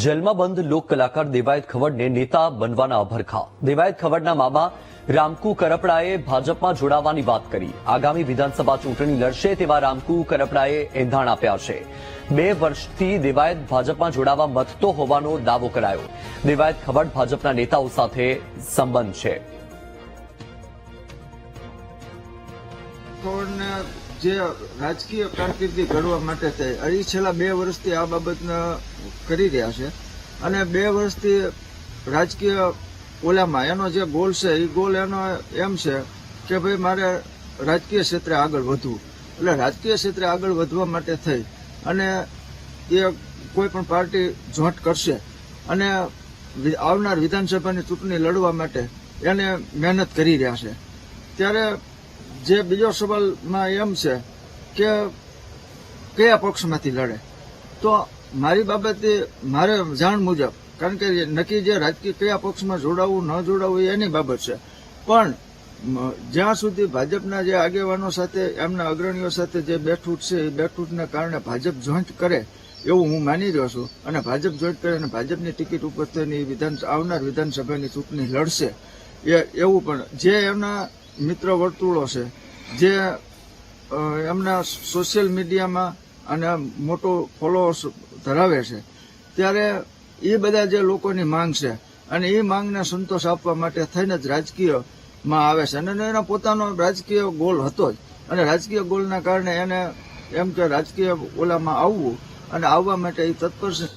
જેલમાં બંધ લોક કલાકાર દેવાયત ખવડને નેતા બનવાના અભરખા। દેવાયત ખવડના મામા રામકુ કરપડાએ ભાજપમાં જોડાવાની વાત કરી। આગામી વિધાનસભા ચૂંટણી લડશે તેવા રામકુ કરપડાએ એંધાણ આપ્યા છે। 2 વર્ષથી દેવાયત ભાજપમાં જોડાવા મથતો હોવાનો દાવો કરાયો। દેવાયત ખવડ ભાજપના નેતાઓ સાથે સંબંધ છે। જે રાજકીય કારકિર્દી ઘડવા માટે થઈ છેલ્લા 2 વર્ષથી આ બાબતને કરી રહ્યા છે અને 2 વર્ષથી રાજકીય ઓલામાં એનો જે ગોલ છે એ ગોલ એનો એમ છે કે ભાઈ મારે રાજકીય ક્ષેત્રે આગળ વધવું। એટલે રાજકીય ક્ષેત્રે આગળ વધવા માટે થઈ અને એ કોઈ પણ પાર્ટી જોઈન્ટ કરશે અને આવનાર વિધાનસભાની ચૂંટણી લડવા માટે એને મહેનત કરી રહ્યા છે। ત્યારે જે બીજો સવાલમાં એમ છે કે કયા પક્ષમાંથી લડે, તો મારી બાબતે મારે જાણ મુજબ, કારણ કે નક્કી જે રાજકીય કયા પક્ષમાં જોડાવું ન જોડાવું એની બાબત છે, પણ જ્યાં સુધી ભાજપના જે આગેવાનો સાથે એમના અગ્રણીઓ સાથે જે બેઠૂટ છે એ બેઠૂટને કારણે ભાજપ જોઈન્ટ કરે એવું હું માની રહ્યો છું અને ભાજપ જોઈન્ટ કરે અને ભાજપની ટિકિટ ઉપર થઈને આવનાર વિધાનસભાની ચૂંટણી લડશે એવું પણ જે એમના મિત્ર વર્તુળો છે, જે એમના સોશિયલ મીડિયામાં અને મોટો ફોલોઅર્સ ધરાવે છે, ત્યારે એ બધા જે લોકોની માંગ છે અને એ માંગને સંતોષ આપવા માટે થઈને જ રાજકીયમાં આવે છે અને એનો પોતાનો રાજકીય ગોલ હતો જ અને રાજકીય ગોલના કારણે એને એમ કે રાજકીય ઓલામાં આવવું અને આવવા માટે એ તત્પર છે।